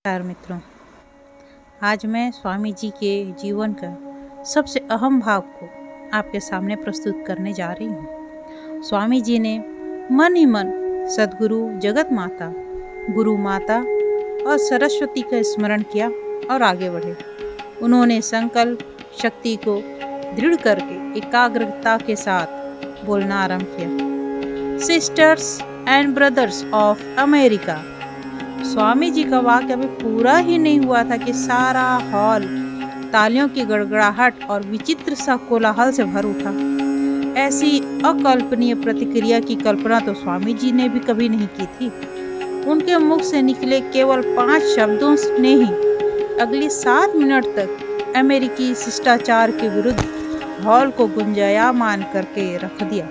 नमस्कार मित्रों। आज मैं स्वामी जी के जीवन का सबसे अहम भाव को आपके सामने प्रस्तुत करने जा रही हूँ। स्वामी जी ने मन ही मन सदगुरु जगत माता, गुरु माता और सरस्वती का स्मरण किया और आगे बढ़े। उन्होंने संकल्प शक्ति को दृढ़ करके एकाग्रता के साथ बोलना आरंभ किया। Sisters and brothers of America. Swami ji का वाक्य अभी पूरा ही नहीं हुआ था कि सारा हॉल तालियों की गड़गड़ाहट और विचित्र सा कोलाहल से भर उठा। ऐसी अकल्पनीय प्रतिक्रिया की कल्पना तो स्वामी जी ने भी कभी नहीं की थी। उनके मुख से निकले केवल 5 शब्दों ने ही अगली 7 मिनट तक अमेरिकी शिष्टाचार के विरुद्ध हॉल को गुंजायमान करके रख दिया।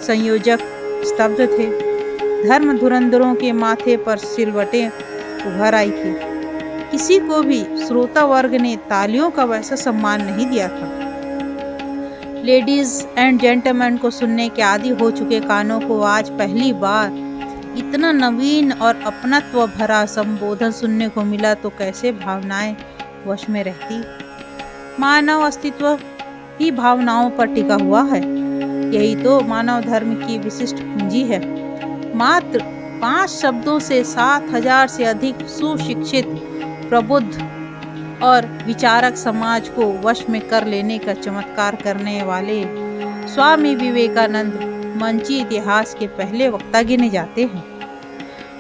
संयोजक स्तब्ध थे। धर्म धुरंधरों के माथे पर सिलवटें उभर आई थी। किसी को भी श्रोता वर्ग ने तालियों का वैसा सम्मान नहीं दिया था। लेडीज एंड जेंटलमैन को सुनने के आदी हो चुके कानों को आज पहली बार इतना नवीन और अपनत्व भरा संबोधन सुनने को मिला तो कैसे भावनाएं वश में रहती। मानव अस्तित्व ही भावनाओं पर टिका हुआ है। यही तो मानव धर्म की विशिष्ट पूंजी है। मात्र 5 शब्दों से 7,000 से अधिक सुशिक्षित, प्रबुद्ध और विचारक समाज को वश में कर लेने का चमत्कार करने वाले स्वामी विवेकानंद मंची इतिहास के पहले वक्ता गिने जाते हैं।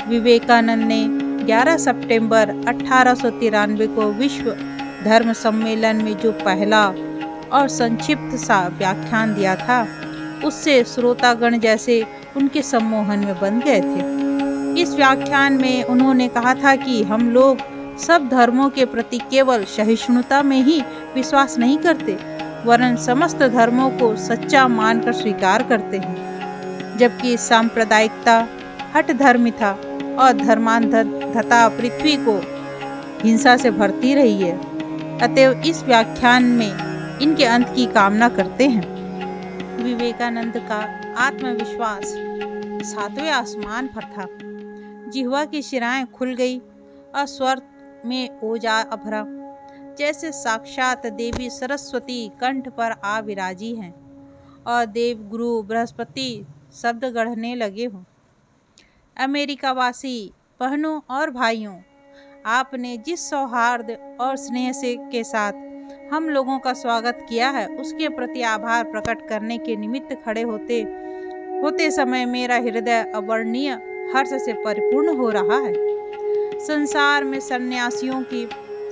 विवेकानंद ने 11 सितंबर 1893 को विश्व धर्म सम्मेलन में जो पहला और संक्षिप्त सा व्याख्यान दिया था, उससे श्रोतागण जैसे उनके सम्मोहन में बंध गए थे। इस व्याख्यान में उन्होंने कहा था कि हम लोग सब धर्मों के प्रति केवल सहिष्णुता में ही विश्वास नहीं करते, वरन समस्त धर्मों को सच्चा मानकर स्वीकार करते हैं। जबकि सांप्रदायिकता, हठ धर्मिता और धर्मांधता पृथ्वी को हिंसा से भरती रही है। अतएव इस व्याख्यान में इनके अंत की कामना करते हैं। विवेकानंद का आत्मविश्वास 7वें आसमान पर था। जिह्वा की शिराएं खुल गई और स्वर में ओजा अभरा, जैसे साक्षात देवी सरस्वती कंठ पर आ विराजी हैं और देव गुरु बृहस्पति शब्द गढ़ने लगे हों। अमेरिकावासी बहनों और भाइयों, आपने जिस सौहार्द और स्नेह से के साथ हम लोगों का स्वागत किया है, उसके प्रति आभार प्रकट करने के निमित्त खड़े होते समय मेरा हृदय अवर्णनीय हर्ष से परिपूर्ण हो रहा है। संसार में सन्यासियों की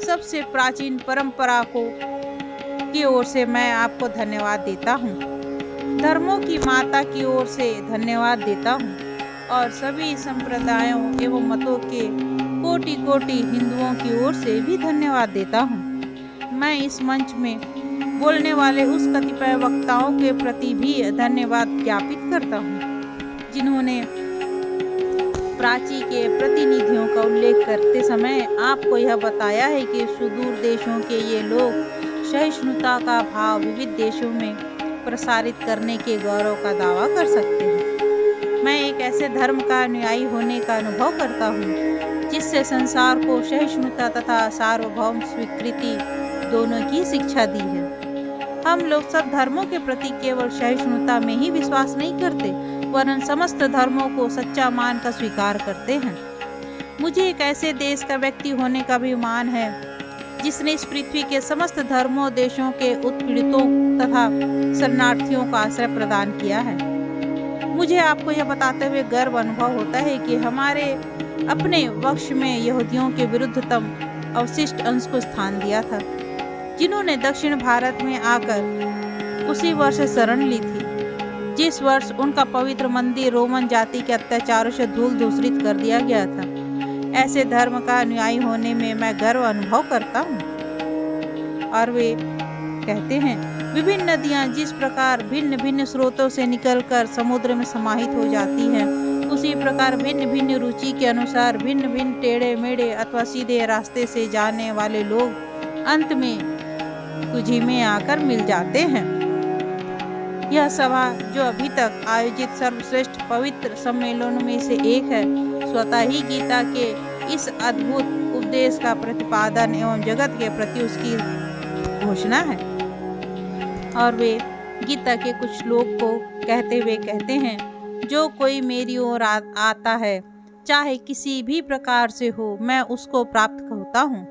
सबसे प्राचीन परंपरा की ओर से मैं आपको धन्यवाद देता हूँ। धर्मों की माता की ओर से धन्यवाद देता हूँ और सभी संप्रदायों एवं मतों के कोटि कोटि हिंदुओं की ओर से भी धन्यवाद देता हूँ। मैं इस मंच में बोलने वाले उस कतिपय वक्ताओं के प्रति भी धन्यवाद ज्ञापित करता हूँ, जिन्होंने प्राची के प्रतिनिधियों का उल्लेख करते समय आपको यह बताया है कि सुदूर देशों के ये लोग सहिष्णुता का भाव विविध देशों में प्रसारित करने के गौरव का दावा कर सकते हैं। मैं एक ऐसे धर्म का अनुयायी होने का अनुभव करता हूँ जिससे संसार को सहिष्णुता तथा सार्वभौम स्वीकृति दोनों की शिक्षा दी है। हम लोग सब धर्मों के प्रति केवल सहिष्णुता में ही विश्वास नहीं करते, वरन समस्त धर्मों को सच्चा मानकर स्वीकार करते हैं। मुझे एक ऐसे देश का व्यक्ति होने का अभिमान है जिसने इस पृथ्वी के समस्त धर्मों देशों के उत्पीड़ितों तथा शरणार्थियों का आश्रय प्रदान किया है। मुझे आपको यह बताते हुए गर्व अनुभव होता है कि हमारे अपने वंश में यहूदियों के विरुद्धतम अवशिष्ट अंश को स्थान दिया था, जिन्होंने दक्षिण भारत में आकर उसी वर्ष शरण ली थी जिस वर्ष उनका पवित्र मंदिर रोमन जाति के अत्याचारों से धूल धूसरित कर दिया गया था। ऐसे धर्म का अनुयायी होने में मैं गर्व अनुभव करता हूँ। और वे कहते हैं, विभिन्न नदियाँ जिस प्रकार भिन्न भिन्न स्रोतों से निकलकर समुद्र में समाहित हो जाती हैं, उसी प्रकार भिन्न भिन्न रुचि के अनुसार भिन्न भिन्न टेढ़े मेढ़े अथवा सीधे रास्ते से जाने वाले लोग अंत में तुझी में आकर मिल जाते हैं। यह सभा जो अभी तक आयोजित सर्वश्रेष्ठ पवित्र सम्मेलनों में से एक है, स्वतः ही गीता के इस अद्भुत उद्देश्य का प्रतिपादन एवं जगत के प्रति उसकी घोषणा है। और वे गीता के कुछ श्लोक को कहते हुए कहते हैं, जो कोई मेरी ओर आता है, चाहे किसी भी प्रकार से हो, मैं उसको प्राप्त होता हूँ।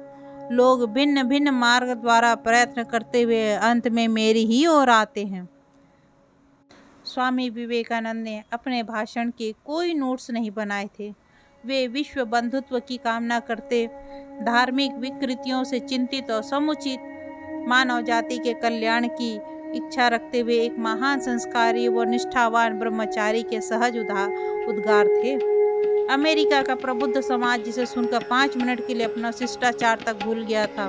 लोग भिन्न भिन्न मार्ग द्वारा प्रयत्न करते हुए अंत में मेरी ही ओर आते हैं। स्वामी विवेकानंद ने अपने भाषण के कोई नोट्स नहीं बनाए थे। वे विश्व बंधुत्व की कामना करते, धार्मिक विकृतियों से चिंतित और समुचित मानव जाति के कल्याण की इच्छा रखते हुए एक महान संस्कारी व निष्ठावान ब्रह्मचारी के सहज उद्गार थे। अमेरिका का प्रबुद्ध समाज जिसे सुनकर 5 मिनट के लिए अपना शिष्टाचार तक भूल गया था,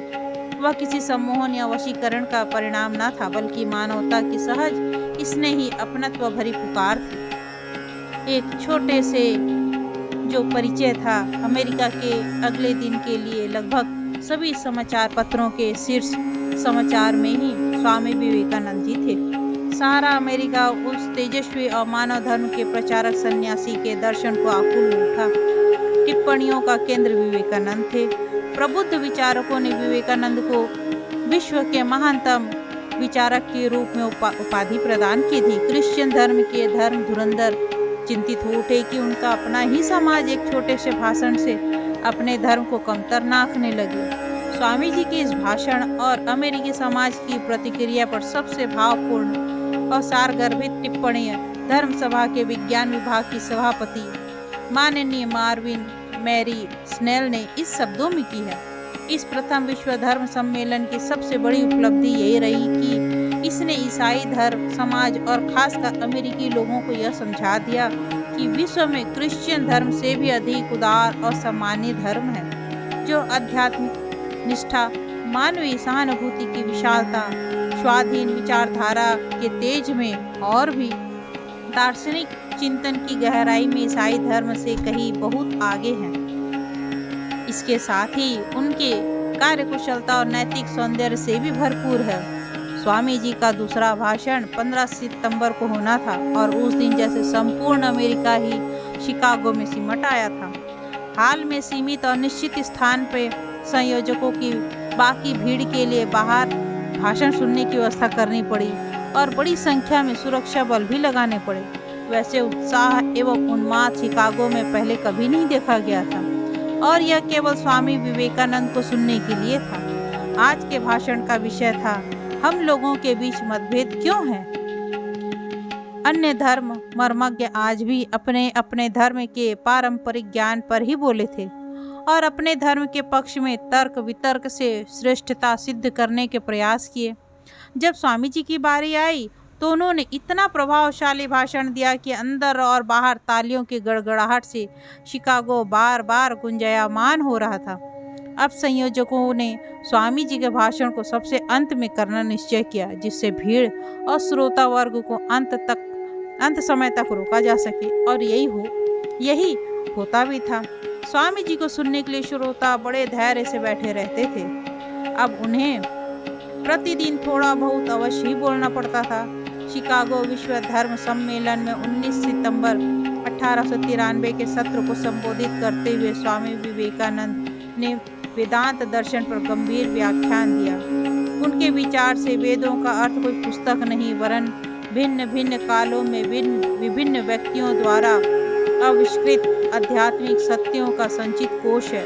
वह किसी सम्मोहन या वशीकरण का परिणाम न था, बल्कि मानवता की सहज इसने ही अपनत्व भरी पुकार थी। एक छोटे से जो परिचय था अमेरिका के अगले दिन के लिए लगभग सभी समाचार पत्रों के शीर्ष समाचार में ही स्वामी विवेकानंद जी थे। सारा अमेरिका उस तेजस्वी और मानव धर्म के प्रचारक सन्यासी के दर्शन को आकुल उठा। टिप्पणियों का केंद्र विवेकानंद थे। प्रबुद्ध विचारकों ने विवेकानंद को विश्व के महानतम विचारक के रूप में उपाधि प्रदान की थी। क्रिश्चियन धर्म के धर्म धुरंधर चिंतित हो उठे कि उनका अपना ही समाज एक छोटे से भाषण से अपने धर्म को कमतर न आंकने लगे। स्वामी जी के इस भाषण और अमेरिकी समाज की प्रतिक्रिया पर सबसे भावपूर्ण और सारगर्भित टिप्पणियां धर्म सभा के विज्ञान विभाग की सभापति माननीय मार्विन मैरी स्नेल ने इस शब्दों में की है। इस प्रथम विश्व धर्म सम्मेलन की सबसे बड़ी उपलब्धि यही रही कि इसने ईसाई धर्म समाज और खासकर अमेरिकी लोगों को यह समझा दिया कि विश्व में क्रिश्चियन धर्म से भी अधिक उदार और सम्मानीय धर्म है, जो आध्यात्मिक निष्ठा, मानवीय सहानुभूति की विशालता, स्वाधीन विचारधारा के तेज में और भी दार्शनिक चिंतन की गहराई में ईसाई धर्म से कहीं बहुत आगे हैं। इसके साथ ही उनके कार्यकुशलता और नैतिक सौंदर्य से भी भरपूर है। स्वामी जी का दूसरा भाषण 15 सितंबर को होना था और उस दिन जैसे संपूर्ण अमेरिका ही शिकागो में सिमट आया था। हाल में सीमित और निश्चित स्थान पर संयोजकों की बाकी भीड़ के लिए बाहर भाषण सुनने की व्यवस्था करनी पड़ी और बड़ी संख्या में सुरक्षा बल भी लगाने पड़े। वैसे उत्साह एवं उन्माद शिकागो में पहले कभी नहीं देखा गया था और यह केवल स्वामी विवेकानंद को सुनने के लिए था। आज के भाषण का विषय था, हम लोगों के बीच मतभेद क्यों है। अन्य धर्म मर्मज्ञ आज भी अपने अपने धर्म के पारंपरिक ज्ञान पर ही बोले थे और अपने धर्म के पक्ष में तर्क वितर्क से श्रेष्ठता सिद्ध करने के प्रयास किए। जब स्वामी जी की बारी आई तो उन्होंने इतना प्रभावशाली भाषण दिया कि अंदर और बाहर तालियों की गड़गड़ाहट से शिकागो बार बार गुंजायमान हो रहा था। अब संयोजकों ने स्वामी जी के भाषण को सबसे अंत में करना निश्चय किया, जिससे भीड़ और श्रोता वर्ग को अंत समय तक रोका जा सके, और यही होता भी था। स्वामी जी को सुनने के लिए श्रोता बड़े धैर्य से बैठे रहते थे। अब उन्हें प्रतिदिन थोड़ा बहुत अवश्य ही बोलना पड़ता था। शिकागो विश्व धर्म सम्मेलन में 19 सितंबर 1893 के सत्र को संबोधित करते हुए स्वामी विवेकानंद ने वेदांत दर्शन पर गंभीर व्याख्यान दिया। उनके विचार से वेदों का अर्थ कोई पुस्तक नहीं, वरन भिन्न भिन्न कालों में विभिन्न व्यक्तियों द्वारा आविष्कृत आध्यात्मिक सत्यों का संचित कोश है।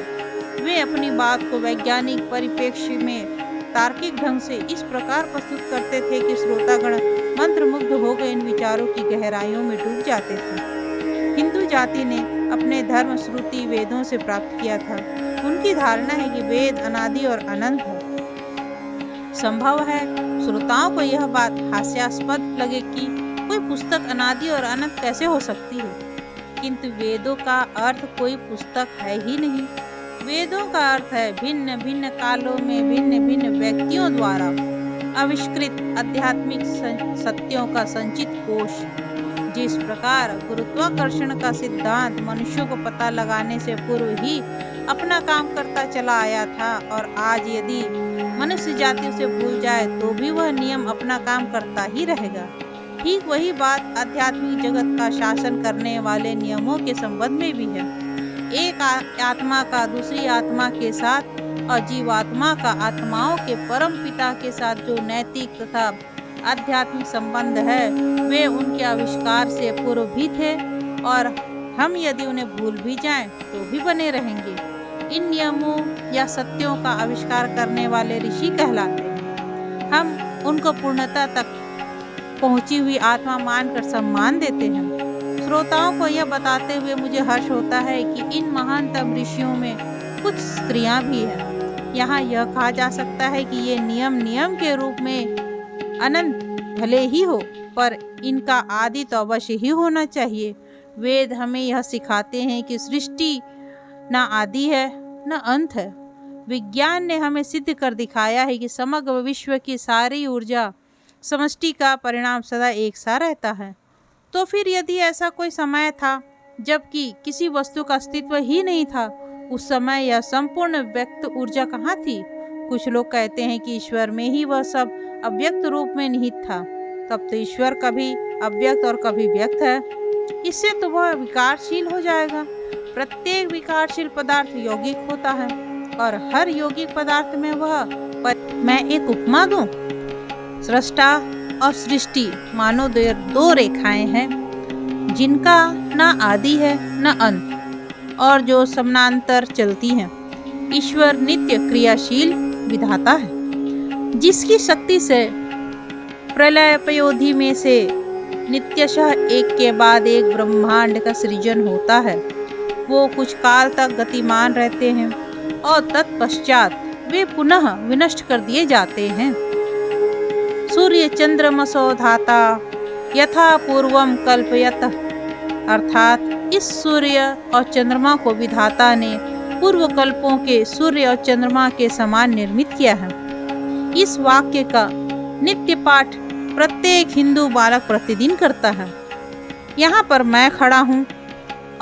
वे अपनी बात को वैज्ञानिक परिप्रेक्ष्य में तार्किक ढंग से इस प्रकार प्रस्तुत करते थे कि श्रोतागण मंत्रमुग्ध होकर इन विचारों की गहराइयों में डूब जाते थे। हिंदू जाति ने अपने धर्म श्रुति वेदों से प्राप्त किया था। उनकी धारणा है कि वेद अनादि और अनंत है। संभव है श्रोताओं को यह बात हास्यास्पद लगे कि कोई पुस्तक अनादि और अनंत कैसे हो सकती है, किंतु वेदों का अर्थ कोई पुस्तक है ही नहीं। वेदों का अर्थ है भिन्न भिन्न कालों में भिन्न भिन्न व्यक्तियों द्वारा आविष्कृत आध्यात्मिक सत्यों का संचित कोश। जिस प्रकार गुरुत्वाकर्षण का सिद्धांत मनुष्यों को पता लगाने से पूर्व ही अपना काम करता चला आया था, और आज यदि मनुष्य जाति उसे भूल जाए तो भी वह नियम अपना काम करता ही रहेगा, ठीक वही बात आध्यात्मिक जगत का शासन करने वाले नियमों के संबंध में भी है। एक आत्मा का दूसरी आत्मा के साथ और जीवात्मा का आत्माओं के परम पिता के साथ जो नैतिक तथा आध्यात्मिक संबंध है वे उनके आविष्कार से पूर्व भी थे और हम यदि उन्हें भूल भी जाएं तो भी बने रहेंगे। इन नियमों या सत्यों का आविष्कार करने वाले ऋषि कहलाते हैं। हम उनको पूर्णता तक पहुंची हुई आत्मा मानकर सम्मान देते हैं। श्रोताओं को यह बताते हुए मुझे हर्ष होता है कि इन महानतम ऋषियों में कुछ स्त्रियां भी हैं। यहाँ यह कहा जा सकता है कि ये नियम के रूप में अनंत भले ही हो, पर इनका आदि तो अवश्य ही होना चाहिए। वेद हमें यह सिखाते हैं कि सृष्टि न आदि है न अंत है। विज्ञान ने हमें सिद्ध कर दिखाया है कि समग्र विश्व की सारी ऊर्जा समष्टि का परिणाम सदा एक सा रहता है। तो फिर यदि ऐसा कोई समय था जबकि किसी वस्तु का अस्तित्व ही नहीं था, उस समय यह संपूर्ण व्यक्त ऊर्जा कहाँ थी? कुछ लोग कहते हैं कि ईश्वर में ही वह सब अव्यक्त रूप में निहित था। तब तो ईश्वर कभी अव्यक्त और कभी व्यक्त है। इससे तो वह विकारशील हो जाएगा। प्रत्येक विकारशील पदार्थ यौगिक होता है और हर यौगिक पदार्थ में मैं एक उपमा दूं। सृष्टा और सृष्टि मानो दो रेखाएं हैं जिनका न आदि है न अंत और जो समानांतर चलती हैं। ईश्वर नित्य क्रियाशील विधाता है जिसकी शक्ति से प्रलयपयोधि में से नित्यशः एक के बाद एक ब्रह्मांड का सृजन होता है। वो कुछ काल तक गतिमान रहते हैं और तत्पश्चात वे पुनः विनष्ट कर दिए जाते हैं। सूर्य चंद्रमसो धाता यथा पूर्वम कल्पयत, अर्थात इस सूर्य और चंद्रमा को विधाता ने पूर्व कल्पों के सूर्य और चंद्रमा के समान निर्मित किया है। इस वाक्य का नित्य पाठ प्रत्येक हिंदू बालक प्रतिदिन करता है। यहाँ पर मैं खड़ा हूँ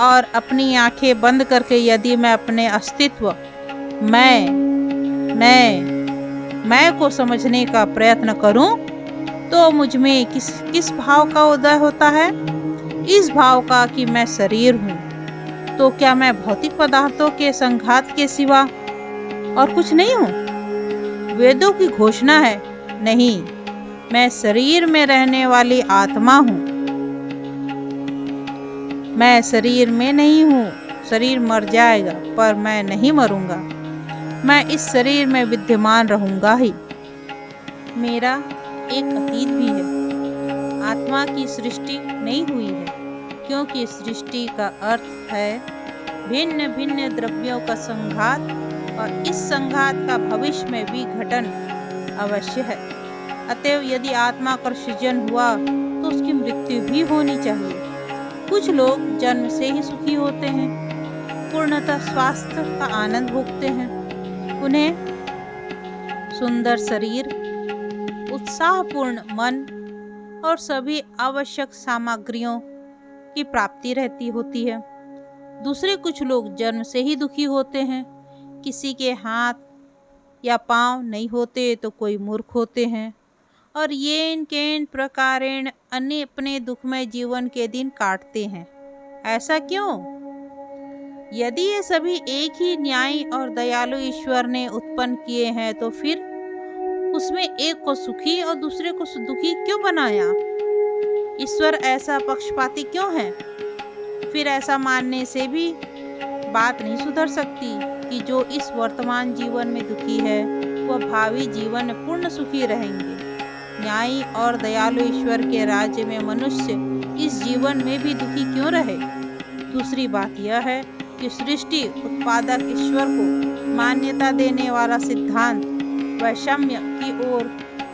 और अपनी आंखें बंद करके यदि मैं अपने अस्तित्व मैं को समझने का प्रयत्न करूं तो मुझ में किस भाव का उदय होता है? इस भाव का कि मैं शरीर हूँ। तो क्या मैं भौतिक पदार्थों के संघात के सिवा और कुछ नहीं हूँ? वेदों की घोषणा है, नहीं, मैं शरीर में रहने वाली आत्मा हूँ। मैं शरीर में नहीं हूँ। शरीर मर जाएगा पर मैं नहीं मरूंगा। मैं इस शरीर में विद्यमान रहूंगा ही। मेरा एक अतीत भी है। आत्मा की सृष्टि नहीं हुई है क्योंकि सृष्टि का अर्थ है भिन्न भिन्न द्रव्यों का संघात और इस संघात का भविष्य में विघटन अवश्य है। अतएव यदि आत्मा का सृजन हुआ तो उसकी मृत्यु भी होनी चाहिए। कुछ लोग जन्म से ही सुखी होते हैं, पूर्णतः स्वास्थ्य का आनंद भोगते हैं। उन्हें सुंदर शरीर, उत्साहपूर्ण मन और सभी आवश्यक सामग्रियों की प्राप्ति रहती होती है। दूसरे कुछ लोग जन्म से ही दुखी होते हैं। किसी के हाथ या पांव नहीं होते तो कोई मूर्ख होते हैं और येन केन प्रकारेण अन्य अपने दुखमय जीवन के दिन काटते हैं। ऐसा क्यों? यदि ये सभी एक ही न्यायी और दयालु ईश्वर ने उत्पन्न किए हैं तो फिर उसमें एक को सुखी और दूसरे को दुखी क्यों बनाया? ईश्वर ऐसा पक्षपाती क्यों है? फिर ऐसा मानने से भी बात नहीं सुधर सकती कि जो इस वर्तमान जीवन में दुखी है वह भावी जीवन में पूर्ण सुखी रहेंगे। न्यायी और दयालु ईश्वर के राज्य में मनुष्य इस जीवन में भी दुखी क्यों रहे? दूसरी बात यह है कि सृष्टि उत्पादक ईश्वर को मान्यता देने वाला सिद्धांत वैषम्य की ओर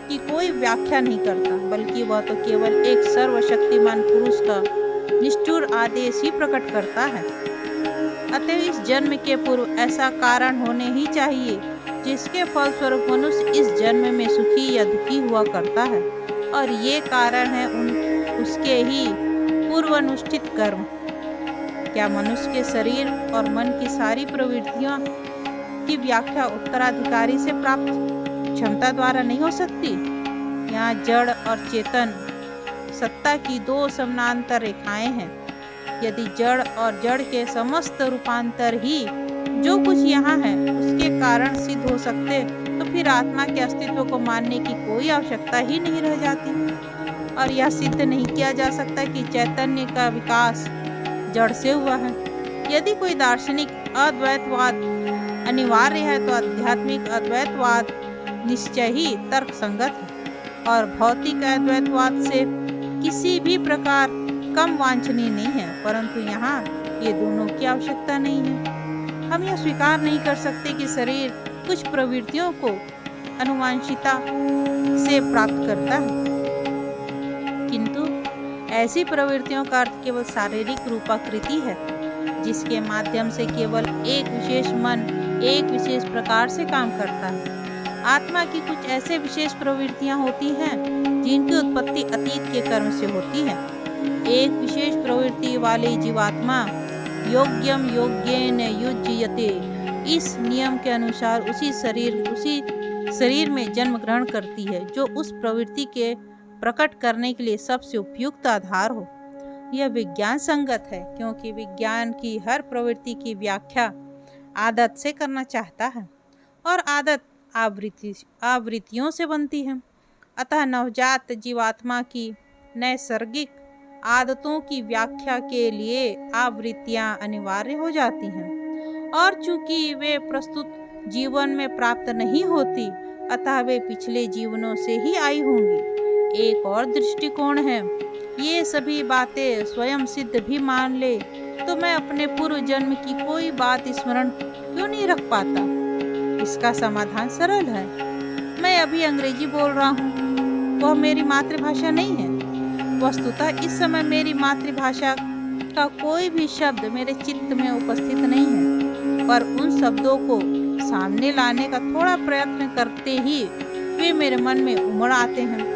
की कोई व्याख्या नहीं करता, बल्कि वह तो केवल एक सर्वशक्तिमान पुरुष का निष्ठुर आदेश ही प्रकट करता है। अतः इस जन्म के पूर्व ऐसा कारण होने ही चाहिए जिसके फलस्वरूप मनुष्य इस जन्म में सुखी या दुखी हुआ करता है, और ये कारण है उसके ही पूर्वानुष्ठित कर्म। क्या मनुष्य के शरीर और मन की सारी प्रवृत्तियों की व्याख्या उत्तराधिकारी से प्राप्त क्षमता द्वारा नहीं हो सकती? यहाँ जड़ और चेतन सत्ता की दो समानांतर रेखाएं हैं। यदि जड़ और जड़ के समस्त रूपांतर ही जो कुछ यहाँ है उसके कारण सिद्ध हो सकते, तो फिर आत्मा के अस्तित्व को मानने की कोई आवश्यकता ही नहीं रह जाती। और यह सिद्ध नहीं किया जा सकता कि चैतन्य का विकास जड़ से हुआ है। यदि कोई दार्शनिक अद्वैतवाद अनिवार्य है तो आध्यात्मिक अद्वैतवाद निश्चय ही तर्क संगत है और भौतिक अद्वैतवाद से किसी भी प्रकार कम वांछनीय नहीं है। परंतु यहाँ ये दोनों की आवश्यकता नहीं है। हम यह स्वीकार नहीं कर सकते कि शरीर कुछ प्रवृत्तियों को अनुवांशिकता से प्राप्त करता है, किंतु ऐसी प्रवृत्तियों का अर्थ केवल शारीरिक रूपाकृति है जिसके माध्यम से केवल एक विशेष मन एक विशेष प्रकार से काम करता है। आत्मा की कुछ ऐसे विशेष प्रवृत्तियां होती हैं जिनकी उत्पत्ति अतीत के कर्म से होती है। एक विशेष प्रवृत्ति वाली जीवात्मा योग्यम योग्येन युज्यते, इस नियम के अनुसार उसी शरीर में जन्म ग्रहण करती है जो उस प्रवृत्ति के प्रकट करने के लिए सबसे उपयुक्त आधार हो। यह विज्ञान संगत है क्योंकि विज्ञान की हर प्रवृत्ति की व्याख्या आदत से करना चाहता है और आदत आवृत्तियों से बनती है। अतः नवजात जीवात्मा की नैसर्गिक आदतों की व्याख्या के लिए आवृत्तियां अनिवार्य हो जाती हैं और चूंकि वे प्रस्तुत जीवन में प्राप्त नहीं होती अतः वे पिछले जीवनों से ही आई होंगी। एक और दृष्टिकोण है, ये सभी बातें स्वयं सिद्ध भी मान ले तो मैं अपने पूर्व जन्म की कोई बात स्मरण क्यों नहीं रख पाता? इसका समाधान सरल है। मैं अभी अंग्रेजी बोल रहा हूँ, वह मेरी मातृभाषा नहीं है। वस्तुतः इस समय मेरी मातृभाषा का कोई भी शब्द मेरे चित्त में उपस्थित नहीं है, पर उन शब्दों को सामने लाने का थोड़ा प्रयत्न करते ही वे मेरे मन में उमड़ आते हैं।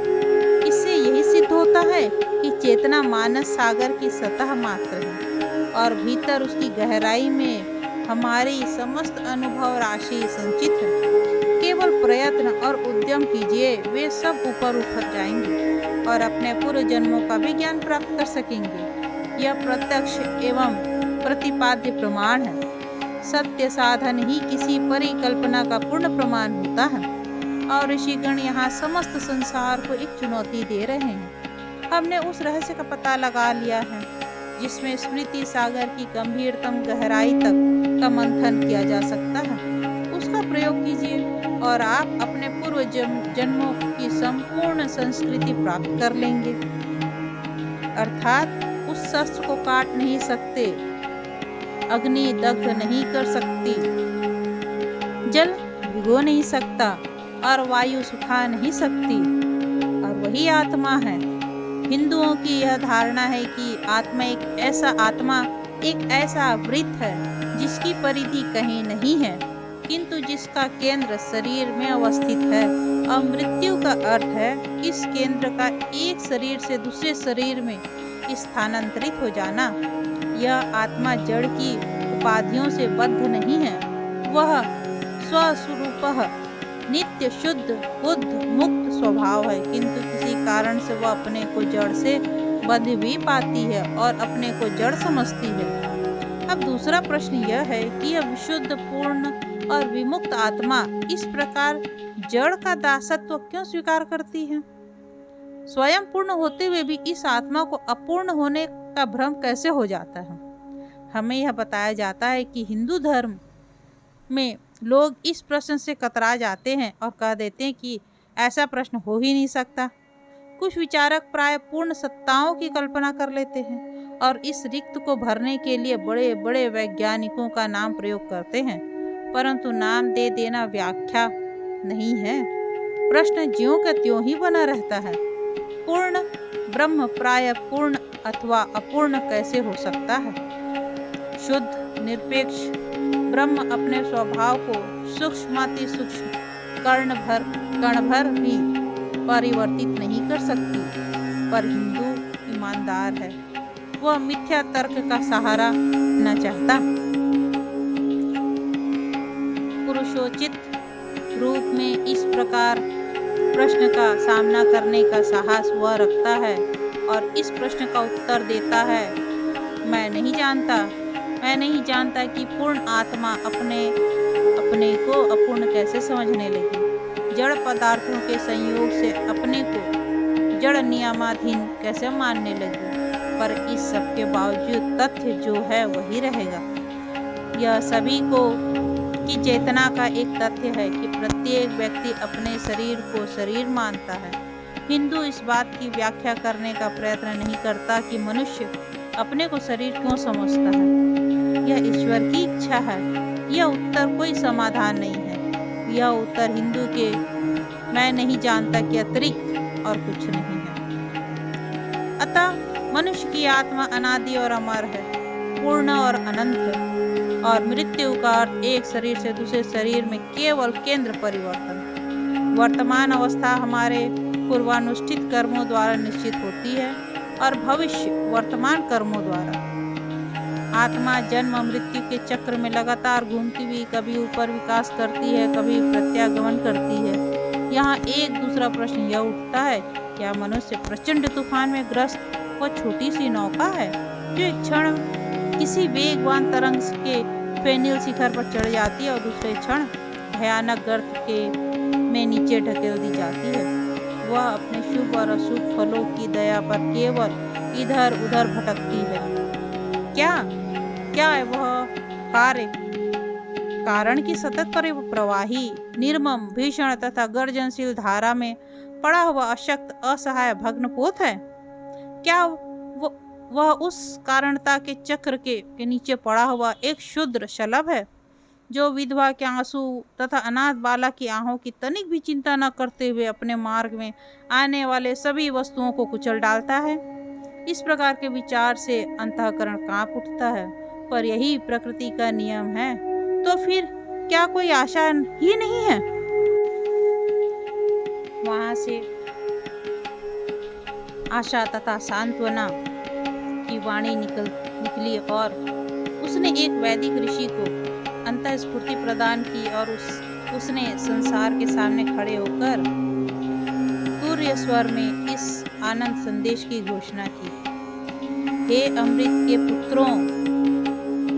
इससे यही सिद्ध होता है कि चेतना मानस सागर की सतह मात्र है और भीतर उसकी गहराई में हमारी समस्त अनुभव राशि संचित है। केवल प्रयत्न और उद्यम कीजिए, वे सब ऊपर उठ जाएंगे और अपने पूर्व जन्मों का भी ज्ञान प्राप्त कर सकेंगे। यह प्रत्यक्ष एवं प्रतिपाद्य प्रमाण है। सत्य साधन ही किसी परिकल्पना का पूर्ण प्रमाण होता है और ऋषिगण यहाँ समस्त संसार को एक चुनौती दे रहे हैं। हमने उस रहस्य का पता लगा लिया है जिसमें स्मृति सागर की गंभीरतम गहराई तक का मंथन किया जा सकता है। उसका प्रयोग कीजिए और आप अपने पूर्व जन्मों की संपूर्ण संस्कृति प्राप्त कर लेंगे। अर्थात उस शस्त्र को काट नहीं सकते, अग्नि दग्ध नहीं कर सकती, जल भिगो नहीं सकता और वायु सुखा नहीं सकती, और वही आत्मा है। हिंदुओं की यह धारणा है कि आत्मा एक ऐसा वृत्त है जिसकी परिधि कहीं नहीं है किंतु जिसका केंद्र शरीर में अवस्थित है। और मृत्यु का अर्थ है इस केंद्र का एक शरीर से दूसरे शरीर में स्थानांतरित हो जाना। यह आत्मा जड़ की उपाधियों से बद्ध नहीं है, वह स्वस्वरूपः नित्य शुद्ध बुद्ध मुक्त स्वभाव है, किंतु किसी कारण से वह अपने को जड़ से बंध भी पाती है और अपने को जड़ समझती है। अब दूसरा प्रश्न यह है कि यह विशुद्ध पूर्ण और विमुक्त आत्मा इस प्रकार जड़ का दासत्व क्यों स्वीकार करती है? स्वयं पूर्ण होते हुए भी इस आत्मा को अपूर्ण होने का भ्रम कैसे हो जाता है? हमें यह बताया जाता है कि हिंदू धर्म में लोग इस प्रश्न से कतरा जाते हैं और कह देते हैं कि ऐसा प्रश्न हो ही नहीं सकता। कुछ विचारक प्राय पूर्ण सत्ताओं की कल्पना कर लेते हैं और इस रिक्त को भरने के लिए बड़े बड़े वैज्ञानिकों का नाम प्रयोग करते हैं, परंतु नाम दे देना व्याख्या नहीं है। प्रश्न ज्यों का त्यों ही बना रहता है। पूर्ण ब्रह्म प्राय पूर्ण अथवा अपूर्ण कैसे हो सकता है? शुद्ध निरपेक्ष ब्रह्म अपने स्वभाव को सूक्ष्माति सूक्ष्म कण भर भी परिवर्तित नहीं कर सकती, पर हिंदू ईमानदार है, वह मिथ्या तर्क का सहारा न चाहता। पुरुषोचित रूप में इस प्रकार प्रश्न का सामना करने का साहस वह रखता है और इस प्रश्न का उत्तर देता है, मैं नहीं जानता कि पूर्ण आत्मा अपने अपने को अपूर्ण कैसे समझने लगी, जड़ पदार्थों के संयोग से अपने को जड़ नियमाधीन कैसे मानने लगी। पर इस सब के बावजूद तथ्य जो है वही रहेगा। यह सभी को की चेतना का एक तथ्य है कि प्रत्येक व्यक्ति अपने शरीर को शरीर मानता है। हिंदू इस बात की व्याख्या करने का प्रयत्न नहीं करता कि मनुष्य अपने को शरीर क्यों समझता है। यह ईश्वर की इच्छा है। यह उत्तर कोई समाधान नहीं है। यह उत्तर हिंदू के मैं नहीं जानता के अतिरिक्त और कुछ नहीं है। अतः मनुष्य की आत्मा अनादि और अमर है, पूर्ण और अनंत है, और मृत्यु का अर्थ एक शरीर से दूसरे शरीर में केवल केंद्र परिवर्तन। वर्तमान अवस्था हमारे पूर्वानुष्ठित कर्मों द्वारा निश्चित होती है और भविष्य वर्तमान कर्मों द्वारा। आत्मा जन्म मृत्यु के चक्र में लगातार घूमती हुई कभी ऊपर विकास करती है, कभी प्रत्यागमन करती है। यहाँ एक दूसरा प्रश्न यह उठता है, क्या मनुष्य प्रचंड तूफान में ग्रस्त वह छोटी सी नौका है जो एक क्षण किसी वेगवान तरंग के फेनिल शिखर पर चढ़ जाती है और दूसरे क्षण भयानक गर्त के में नीचे ढकेल दी जाती है। वह अपने शुभ और अशुभ फलों की दया पर केवल इधर उधर भटकती है। क्या है वह कार्य? कारण की सतत प्रवाही निर्मम भीषण तथा गर्जनशील धारा में पड़ा हुआ अशक्त असहाय भग्नपोत है? क्या वह उस कारणता के चक्र के नीचे पड़ा हुआ एक क्षुद्र शलभ है जो विधवा के आंसू तथा अनाथ बालक की आहों की तनिक भी चिंता न करते हुए अपने मार्ग में आने वाले सभी वस्तुओं को कुचल डालता है? इस प्रकार के विचार से अंतःकरण कांप उठता है। पर यही प्रकृति का नियम है, तो फिर क्या कोई आशा ही नहीं है? वहां से आशा तथा सांत्वना की वाणी निकली और उसने एक वैदिक ऋषि को अंतःस्फूर्ति प्रदान की और उसने संसार के सामने खड़े होकर तूर्य स्वर में इस आनंद संदेश की घोषणा की। हे अमृत के पुत्रों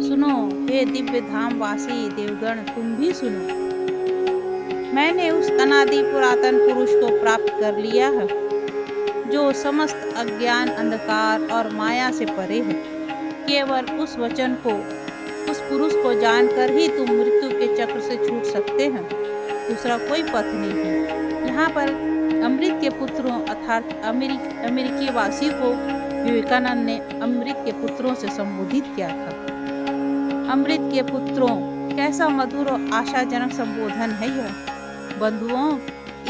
सुनो, हे दिव्य धाम वासी देवगण तुम भी सुनो। मैंने उस अनादि पुरातन पुरुष को प्राप्त कर लिया है जो समस्त अज्ञान अंधकार और माया से परे है। केवल उस वचन को, उस पुरुष को जानकर ही तुम मृत्यु के चक्र से छूट सकते हैं। दूसरा कोई पथ नहीं है। यहाँ पर अमृत के पुत्रों अर्थात अमेरिकी वासी को विवेकानंद ने अमृत के पुत्रों से संबोधित किया था। अमृत के पुत्रों, कैसा मधुर और आशाजनक संबोधन है यह। बंधुओं,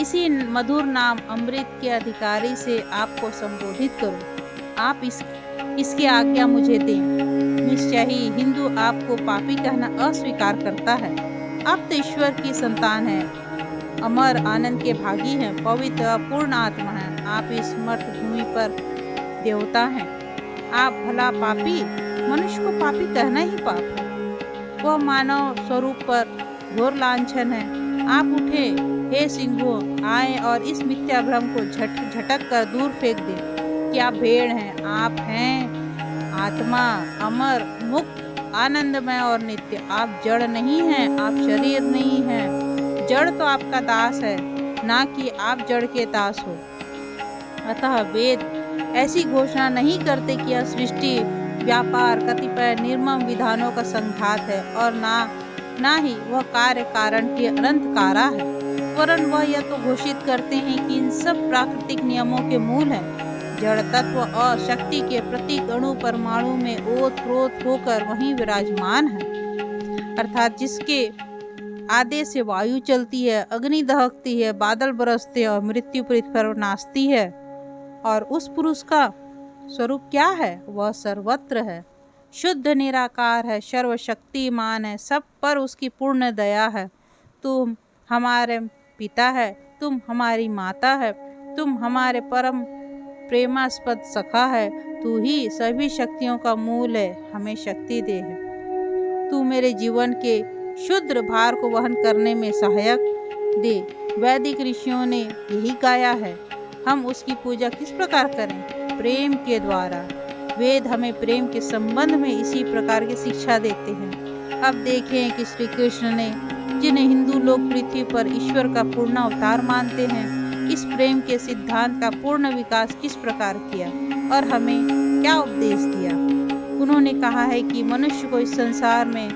इसी मधुर नाम अमृत के अधिकारी से आपको संबोधित करूं। आप इसकी आज्ञा मुझे दें। निश्चय ही हिंदू आपको पापी कहना अस्वीकार करता है। आप तो ईश्वर की संतान हैं, अमर आनंद के भागी हैं, पवित्र पूर्ण आत्मा हैं। आप इस मर्त भूमि पर देवता हैं। आप भला पापी, मनुष्य को पापी कहना ही पाप है। वह मानव स्वरूप पर घोर लांछन है। आप उठे, हे सिंहों, आए और इस मिथ्या भ्रम को झटक कर दूर फेंक दें कि आप भेड़ हैं। आप हैं आत्मा, अमर, मुक्त, आनंदमय और नित्य। आप जड़ नहीं हैं, आप शरीर नहीं हैं। जड़ तो आपका दास है, ना कि आप जड़ के दास हो। अतः वेद ऐसी घोषणा नहीं करते कि यह सृष्टि व्यापार कतिपय निर्मम विधानों का संघात है और ना ही वह कार्य कारण की अनंत कारा है, वरन वह यह तो घोषित करते हैं कि इन सब प्राकृतिक नियमों के मूल हैं। जड़ तत्व और शक्ति के प्रत्येक अणु परमाणु में ओतप्रोत होकर वहीं विराजमान है। अर्थात जिसके आदेश से वायु चलती है, अग्नि दहकती है, बादल बरसते हैं और मृत्यु पृथ्वी पर नाचती है। और उस पुरुष का स्वरूप क्या है? वह सर्वत्र है, शुद्ध निराकार है, सर्वशक्तिमान है, सब पर उसकी पूर्ण दया है। तुम हमारे पिता है, तुम हमारी माता है, तुम हमारे परम प्रेमास्पद सखा है। तू ही सभी शक्तियों का मूल है, हमें शक्ति दे है। तू मेरे जीवन के शुद्र भार को वहन करने में सहायक दे। वैदिक ऋषियों ने यही गाया है। हम उसकी पूजा किस प्रकार करें? प्रेम के द्वारा। वेद हमें प्रेम के संबंध में इसी प्रकार की शिक्षा देते हैं। अब देखें कि श्री कृष्ण ने, जिन्हें हिंदू लोग पृथ्वी पर ईश्वर का पूर्ण अवतार मानते हैं, इस प्रेम के सिद्धांत का पूर्ण विकास किस प्रकार किया और हमें क्या उपदेश दिया। उन्होंने कहा है कि मनुष्य को इस संसार में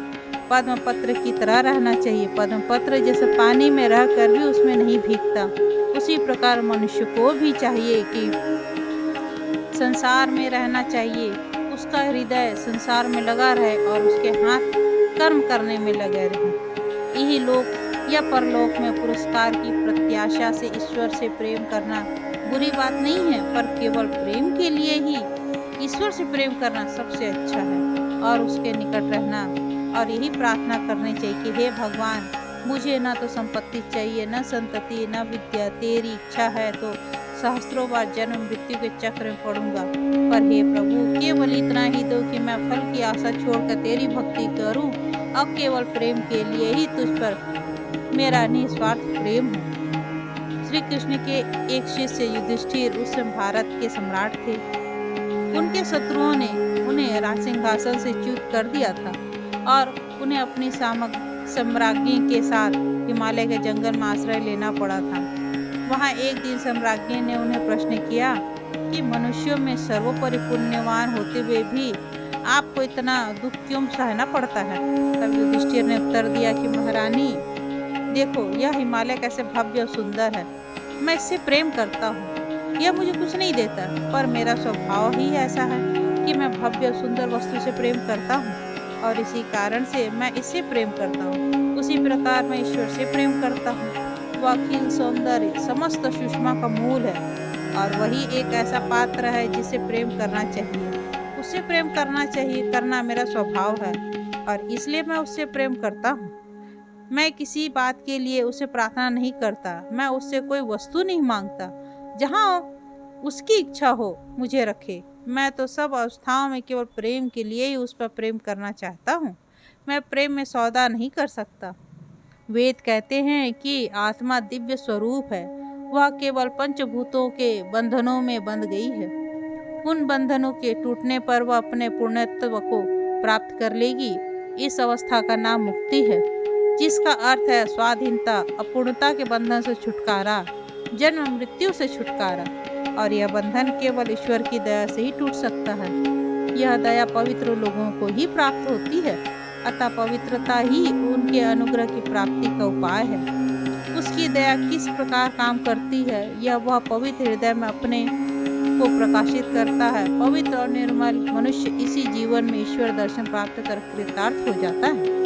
पद्म पत्र की तरह रहना चाहिए। पद्म पत्र जैसे पानी में रहकर भी उसमें नहीं भीगता, उसी प्रकार मनुष्य को भी चाहिए कि संसार में रहना चाहिए, उसका हृदय संसार में लगा रहे और उसके हाथ कर्म करने में लगे रहे। यही लोक या परलोक में पुरस्कार की प्रत्याशा से ईश्वर से प्रेम करना बुरी बात नहीं है, पर केवल प्रेम के लिए ही ईश्वर से प्रेम करना सबसे अच्छा है और उसके निकट रहना और यही प्रार्थना करनी चाहिए कि हे भगवान, मुझे न तो संपत्ति चाहिए, न संतति, न विद्या। तेरी इच्छा है तो सहस्त्रों बार जन्म मृत्यु के चक्र में पड़ूंगा, पर हे प्रभु, केवल इतना ही दो कि मैं फल की आशा छोड़कर तेरी भक्ति करूं और केवल प्रेम के लिए ही तुझ पर मेरा निस्वार्थ प्रेम हो। श्री कृष्ण के एक शिष्य युधिष्ठिर उस समय भारत के सम्राट थे। उनके शत्रुओं ने उन्हें राजसिंहासन से च्युत कर दिया था और उन्हें अपनी सम्राज्ञी के साथ हिमालय के जंगल में आश्रय लेना पड़ा था। वहाँ एक दिन सम्राज्ञी ने उन्हें प्रश्न किया कि मनुष्यों में सर्वोपरि पुण्यवान होते हुए भी आपको इतना दुख क्यों सहना पड़ता है। तब युधिष्ठिर ने उत्तर दिया कि महारानी, देखो यह हिमालय कैसे भव्य और सुंदर है, मैं इससे प्रेम करता हूँ। यह मुझे कुछ नहीं देता, पर मेरा स्वभाव ही ऐसा है कि मैं भव्य और सुंदर वस्तु से प्रेम करता हूँ और इसी कारण से मैं इससे प्रेम करता हूँ। उसी प्रकार मैं ईश्वर से प्रेम करता हूँ। वह अखिल सौंदर्य समस्त सुषमा का मूल है और वही एक ऐसा पात्र है जिसे प्रेम करना चाहिए। उससे प्रेम करना चाहिए, करना मेरा स्वभाव है और इसलिए मैं उससे प्रेम करता हूँ। मैं किसी बात के लिए उसे प्रार्थना नहीं करता, मैं उससे कोई वस्तु नहीं मांगता। जहाँ उसकी इच्छा हो मुझे रखे। मैं तो सब अवस्थाओं में केवल प्रेम के लिए ही उस पर प्रेम करना चाहता हूँ। मैं प्रेम में सौदा नहीं कर सकता। वेद कहते हैं कि आत्मा दिव्य स्वरूप है, वह केवल पंचभूतों के बंधनों में बंध गई है। उन बंधनों के टूटने पर वह अपने पूर्णत्व को प्राप्त कर लेगी। इस अवस्था का नाम मुक्ति है, जिसका अर्थ है स्वाधीनता, अपूर्णता के बंधन से छुटकारा, जन्म मृत्यु से छुटकारा। और यह बंधन केवल ईश्वर की दया से ही टूट सकता है। यह दया पवित्र लोगों को ही प्राप्त होती है, अतः पवित्रता ही उनके अनुग्रह की प्राप्ति का उपाय है। उसकी दया किस प्रकार काम करती है, यह वह पवित्र हृदय में अपने को प्रकाशित करता है। पवित्र और निर्मल मनुष्य इसी जीवन में ईश्वर दर्शन प्राप्त कर कृतार्थ हो जाता है।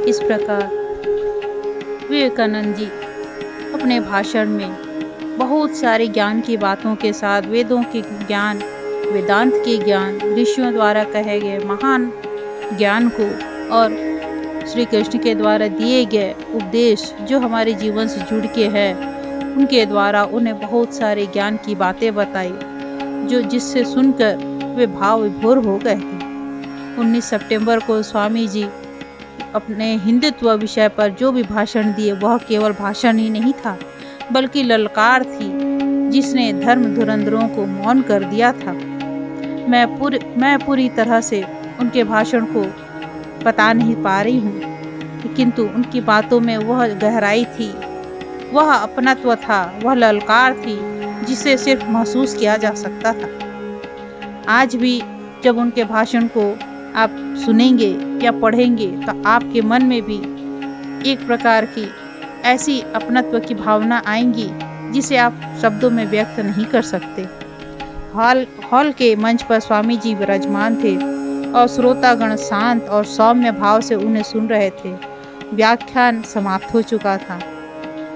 इस प्रकार विवेकानंद जी अपने भाषण में बहुत सारे ज्ञान की बातों के साथ वेदों के ज्ञान, वेदांत के ज्ञान, ऋषियों द्वारा कहे गए महान ज्ञान को और श्री कृष्ण के द्वारा दिए गए उपदेश जो हमारे जीवन से जुड़ के है, उनके द्वारा उन्हें बहुत सारे ज्ञान की बातें बताई जो जिससे सुनकर वे भाव विभोर हो गए थे। 19 सितंबर को स्वामी जी अपने हिंदुत्व विषय पर जो भी भाषण दिए वह केवल भाषण ही नहीं था, बल्कि ललकार थी जिसने धर्म धुरंधरों को मौन कर दिया था। मैं पूरी तरह से उनके भाषण को बता नहीं पा रही हूँ, किंतु उनकी बातों में वह गहराई थी, वह अपनत्व था, वह ललकार थी जिसे सिर्फ महसूस किया जा सकता था। आज भी जब उनके भाषण को आप सुनेंगे या पढ़ेंगे तो आपके मन में भी एक प्रकार की ऐसी अपनत्व की भावना आएंगी जिसे आप शब्दों में व्यक्त नहीं कर सकते। हॉल के मंच पर स्वामी जी विराजमान थे और श्रोतागण शांत और सौम्य भाव से उन्हें सुन रहे थे। व्याख्यान समाप्त हो चुका था।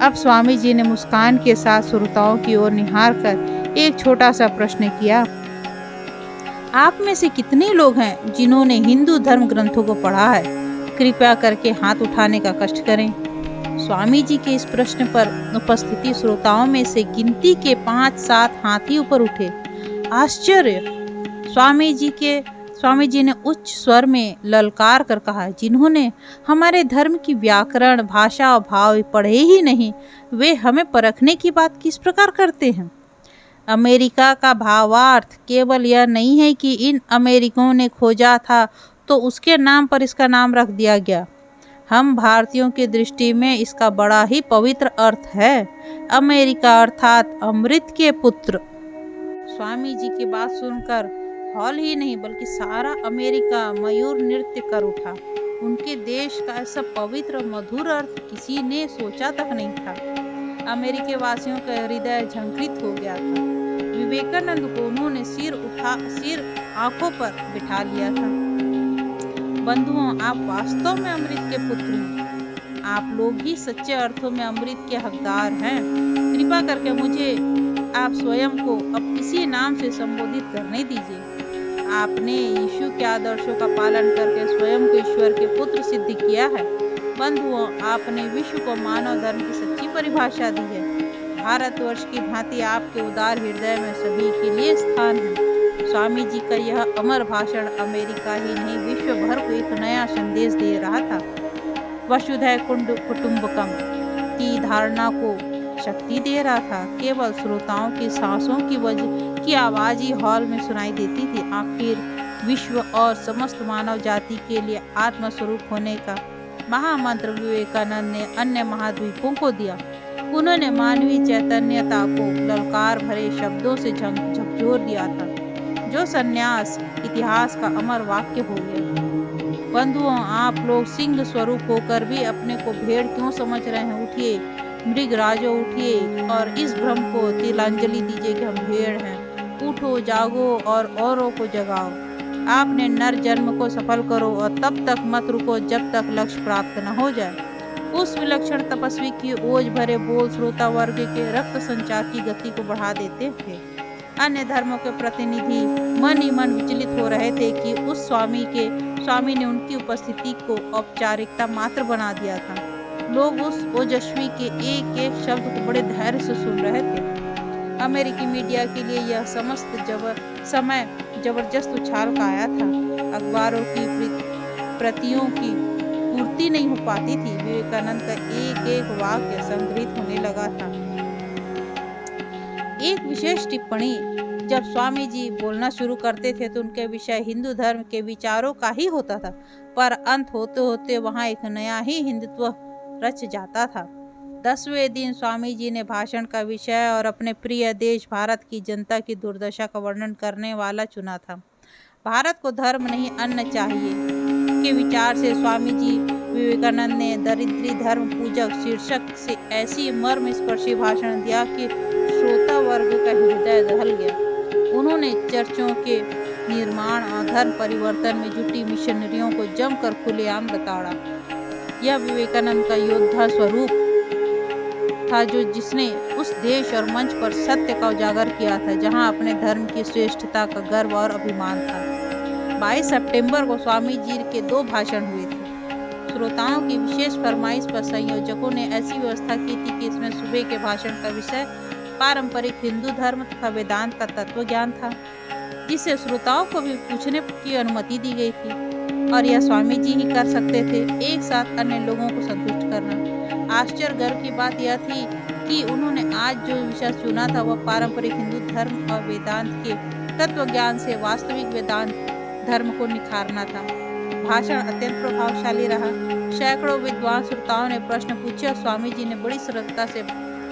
अब स्वामी जी ने मुस्कान के साथ श्रोताओं की ओर निहार कर एक छोटा सा प्रश्न किया, आप में से कितने लोग हैं जिन्होंने हिंदू धर्म ग्रंथों को पढ़ा है? कृपया करके हाथ उठाने का कष्ट करें। स्वामी जी के इस प्रश्न पर उपस्थिति श्रोताओं में से गिनती के 5-7 हाथ ही ऊपर उठे। आश्चर्य! स्वामी जी ने उच्च स्वर में ललकार कर कहा, जिन्होंने हमारे धर्म की व्याकरण, भाषा और भाव पढ़े ही नहीं, वे हमें परखने की बात किस प्रकार करते हैं? अमेरिका का भावार्थ केवल यह नहीं है कि इन अमेरिकियों ने खोजा था तो उसके नाम पर इसका नाम रख दिया गया। हम भारतीयों की दृष्टि में इसका बड़ा ही पवित्र अर्थ है। अमेरिका अर्थात अमृत के पुत्र। स्वामी जी की बात सुनकर हॉल ही नहीं बल्कि सारा अमेरिका मयूर नृत्य कर उठा। उनके देश का ऐसा पवित्र और मधुर अर्थ किसी ने सोचा तक नहीं था। अमेरिकी वासियों का हृदय झंकृत हो गया था। विवेकानंद को उन्होंने सिर आंखों पर बिठा लिया था। बंधुओं, आप वास्तव में अमृत के पुत्र हैं। आप लोग ही सच्चे अर्थों में अमृत के हकदार हैं। कृपा करके मुझे आप स्वयं को अब किसी नाम से संबोधित करने दीजिए। आपने यीशु के आदर्शों का पालन करके स्वयं को ईश्वर के पुत्र सिद्ध किया है। बंधुओं, आपने विश्व को मानव धर्म की सच्ची परिभाषा दी है। भारतवर्ष की भांति आपके उदार हृदय में सभी के लिए स्थान है। स्वामी जी का यह अमर भाषण अमेरिका ही नहीं विश्व भर को एक नया संदेश दे रहा था। वसुधैव कुटुंबकम की धारणा को शक्ति दे रहा था। केवल श्रोताओं की सांसों की आवाज ही हॉल में सुनाई देती थी। आखिर विश्व और समस्त मानव जाति के लिए आत्मस्वरूप होने का महामंत्र विवेकानंद ने अन्य महाद्वीपों को दिया। उन्होंने मानवीय चैतन्यता को ललकार भरे शब्दों से झकझोर दिया था, जो संन्यास इतिहास का अमर वाक्य हो गया। बंधुओं, आप लोग सिंह स्वरूप होकर भी अपने को भेड़ क्यों समझ रहे हैं? उठिए, मृगराजो उठिए और इस भ्रम को तिलांजलि दीजिए कि हम भेड़ हैं। उठो, जागो और औरों को जगाओ। आपने नर जन्म को सफल करो और तब तक मत रुको जब तक लक्ष्य प्राप्त न हो जाए। उस विलक्षण तपस्वी की ओज भरे बोल श्रोता वर्ग के रक्त संचार की गति को बढ़ा देते थे। अन्य धर्मों के प्रतिनिधि मन ही मन विचलित हो रहे थे कि उस स्वामी ने उनकी उपस्थिति को औपचारिकता मात्र बना दिया था। लोग उस ओजस्वी के एक एक शब्द को बड़े धैर्य से सुन रहे थे। अमेरिकी मीडिया के लिए यह समस्त समय जबरदस्त उछाल का आया था। अखबारों की प्रतियों की पूर्ति नहीं हो पाती थी। विवेकानंद का एक एक वाक्य संग्रहित होने लगा था। एक विशेष टिप्पणी, जब स्वामी जी बोलना शुरू करते थे तो उनके विषय हिंदू धर्म के विचारों का ही होता था, पर अंत होते होते वहां एक नया ही हिंदुत्व रच जाता था। 10वें दिन स्वामी जी ने भाषण का विषय और अपने प्रिय देश भारत की जनता की दुर्दशा का वर्णन करने वाला चुना था। भारत को धर्म नहीं अन्न चाहिए के विचार से स्वामी जी विवेकानंद ने दरिद्री धर्म पूजक शीर्षक से ऐसी मर्मस्पर्शी भाषण दिया कि श्रोता वर्ग का हृदय दहल गया। उन्होंने चर्चों के निर्माण और धर्म परिवर्तन में जुटी मिशनरियों को जमकर खुलेआम बताड़ा। यह विवेकानंद का योद्धा स्वरूप था, जिसने उस देश और मंच पर सत्य का उजागर किया था जहां अपने धर्म की श्रेष्ठता का गर्व और अभिमान था। 22 सितंबर को स्वामी जी के 2 भाषण हुए थे। श्रोताओं की विशेष फरमाइश पर संयोजकों ने ऐसी व्यवस्था की थी कि इसमें सुबह के भाषण का विषय पारंपरिक हिंदू धर्म तथा वेदांत का तत्व ज्ञान था, जिसे श्रोताओं को भी पूछने की अनुमति दी गई थी और यह स्वामी जी ही कर सकते थे, एक साथ अन्य लोगों को संतुष्ट करना। आश्चर्य गर्व की बात यह थी कि उन्होंने आज जो विषय चुना था वह पारंपरिक हिंदू धर्म और वेदांत के तत्व ज्ञान से वास्तविक वेदांत धर्म को निखारना था। भाषण अत्यंत प्रभावशाली रहा। सैकड़ों विद्वान श्रोताओं ने प्रश्न पूछे और स्वामी जी ने बड़ी सरलता से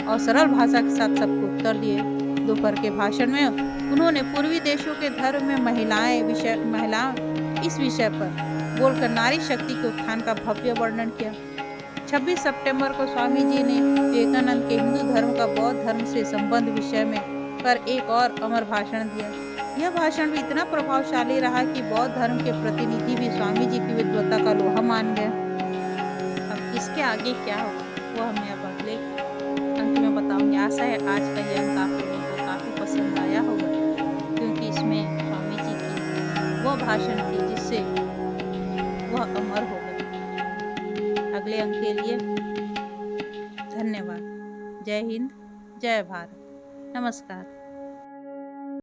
और सरल भाषा के साथ सबको उत्तर दिए। दोपहर के भाषण में उन्होंने पूर्वी देशों के धर्म में महिलाएं इस विषय पर बोलकर नारी शक्ति के उत्थान का भव्य वर्णन किया। 26 सितंबर को स्वामी जी ने विवेकानंद के हिंदू धर्म का बौद्ध धर्म से संबंध विषय में पर एक और अमर भाषण दिया। यह भाषण भी इतना प्रभावशाली रहा कि बौद्ध धर्म के प्रतिनिधि भी स्वामी जी की विद्वता का लोहा मान गए। अब इसके आगे क्या होगा वो हमें अब अगले अंक में बताऊंगी। आशा है आज का यह अंक आप लोगों को काफ़ी पसंद आया होगा, क्योंकि इसमें स्वामी जी की वो भाषण थी जिससे वह अमर हो गए। अगले अंक के लिए धन्यवाद। जय हिंद, जय भारत, नमस्कार।